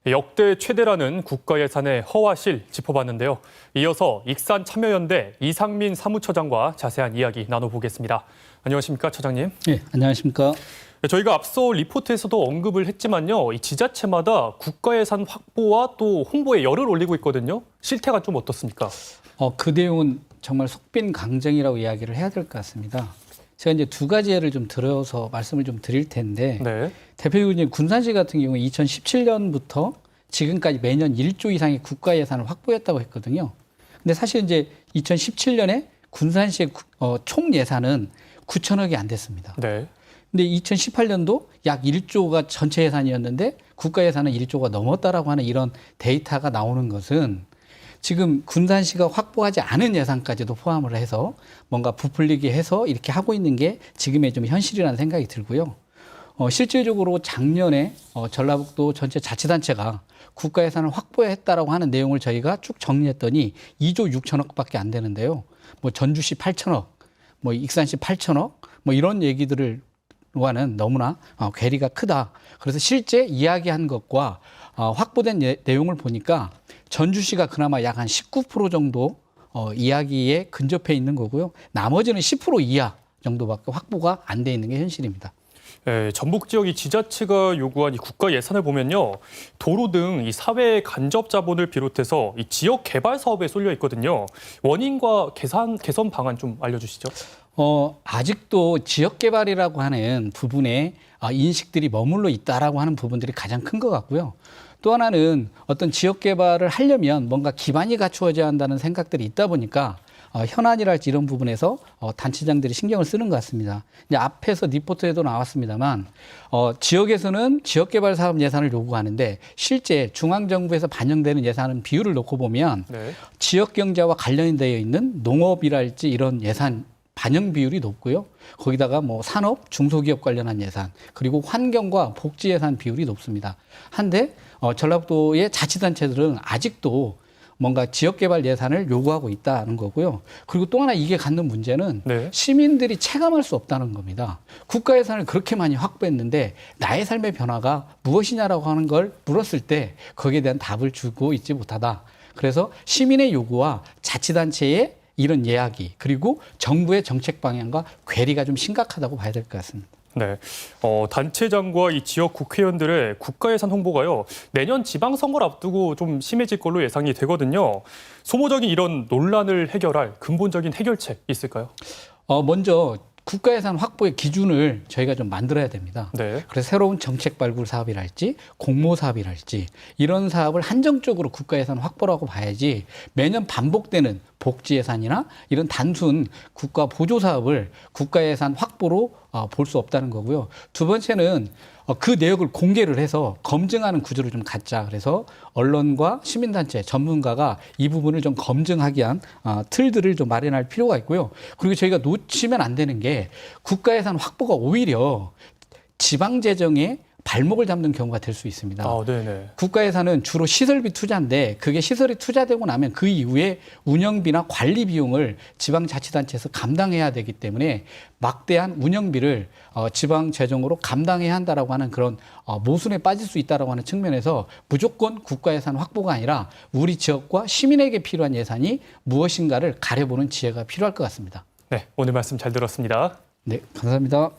역대 최대라는 국가 예산의 허와실 짚어봤는데요. 이어서 익산참여연대 이상민 사무처장과 자세한 이야기 나눠보겠습니다. 안녕하십니까, 처장님? 네, 안녕하십니까? 저희가 앞서 리포트에서도 언급을 했지만요. 이 지자체마다 국가 예산 확보와 또 홍보에 열을 올리고 있거든요. 실태가 좀 어떻습니까? 그 내용은 정말 속빈 강정이라고 이야기를 해야 될 것 같습니다. 제가 이제 두 가지 예를 좀 들어서 말씀을 좀 드릴 텐데, 네. 대표적으로 군산시 같은 경우에 2017년부터 지금까지 매년 1조 이상의 국가 예산을 확보했다고 했거든요. 근데 사실 이제 2017년에 군산시의 총 예산은 9천억이 안 됐습니다. 네. 근데 2018년도 약 1조가 전체 예산이었는데 국가 예산은 1조가 넘었다라고 하는 이런 데이터가 나오는 것은 지금 군산시가 확보하지 않은 예산까지도 포함을 해서 뭔가 부풀리게 해서 이렇게 하고 있는 게 지금의 좀 현실이라는 생각이 들고요. 실질적으로 작년에 전라북도 전체 자치단체가 국가 예산을 확보했다라고 하는 내용을 저희가 쭉 정리했더니 2조 6천억밖에 안 되는데요. 뭐 전주시 8천억, 뭐 익산시 8천억, 뭐 이런 얘기들을 와는 너무나 괴리가 크다. 그래서 실제 이야기한 것과 확보된 내용을 보니까 전주시가 그나마 약 한 19% 정도 이야기에 근접해 있는 거고요. 나머지는 10% 이하 정도밖에 확보가 안 돼 있는 게 현실입니다. 네, 전북 지역 이 지자체가 요구한 이 국가 예산을 보면요. 도로 등 이 사회 간접 자본을 비롯해서 이 지역 개발 사업에 쏠려 있거든요. 원인과 개선 방안 좀 알려주시죠. 아직도 지역 개발이라고 하는 부분에 인식들이 머물러 있다라고 하는 부분들이 가장 큰 것 같고요. 또 하나는 어떤 지역 개발을 하려면 뭔가 기반이 갖추어져야 한다는 생각들이 있다 보니까 현안이랄지 이런 부분에서 단체장들이 신경을 쓰는 것 같습니다. 이제 앞에서 리포트에도 나왔습니다만 지역에서는 지역개발 사업 예산을 요구하는데 실제 중앙정부에서 반영되는 예산은 비율을 놓고 보면 네. 지역 경제와 관련이 되어 있는 농업이랄지 이런 예산 반영 비율이 높고요. 거기다가 뭐 산업, 중소기업 관련한 예산, 그리고 환경과 복지 예산 비율이 높습니다. 한데 전라북도의 자치단체들은 아직도 뭔가 지역개발 예산을 요구하고 있다는 거고요. 그리고 또 하나 이게 갖는 문제는 네. 시민들이 체감할 수 없다는 겁니다. 국가 예산을 그렇게 많이 확보했는데 나의 삶의 변화가 무엇이냐라고 하는 걸 물었을 때 거기에 대한 답을 주고 있지 못하다. 그래서 시민의 요구와 자치단체의 이런 이야기 그리고 정부의 정책 방향과 괴리가 좀 심각하다고 봐야 될 것 같습니다. 네, 단체장과 이 지역 국회의원들의 국가 예산 홍보가요. 내년 지방선거를 앞두고 좀 심해질 걸로 예상이 되거든요. 소모적인 이런 논란을 해결할 근본적인 해결책 있을까요? 먼저 국가 예산 확보의 기준을 저희가 좀 만들어야 됩니다. 네. 그래서 새로운 정책 발굴 사업이랄지 공모 사업이랄지 이런 사업을 한정적으로 국가 예산 확보라고 봐야지 매년 반복되는 복지 예산이나 이런 단순 국가 보조 사업을 국가 예산 확보로 볼 수 없다는 거고요. 두 번째는 그 내역을 공개를 해서 검증하는 구조를 좀 갖자. 그래서 언론과 시민단체, 전문가가 이 부분을 좀 검증하기 위한 틀들을 좀 마련할 필요가 있고요. 그리고 저희가 놓치면 안 되는 게 국가 예산 확보가 오히려 지방 재정에 발목을 잡는 경우가 될 수 있습니다. 네네. 국가 예산은 주로 시설비 투자인데 그게 시설이 투자되고 나면 그 이후에 운영비나 관리 비용을 지방자치단체에서 감당해야 되기 때문에 막대한 운영비를 지방 재정으로 감당해야 한다라고 하는 그런 모순에 빠질 수 있다라고 하는 측면에서 무조건 국가 예산 확보가 아니라 우리 지역과 시민에게 필요한 예산이 무엇인가를 가려보는 지혜가 필요할 것 같습니다. 네, 오늘 말씀 잘 들었습니다. 네, 감사합니다.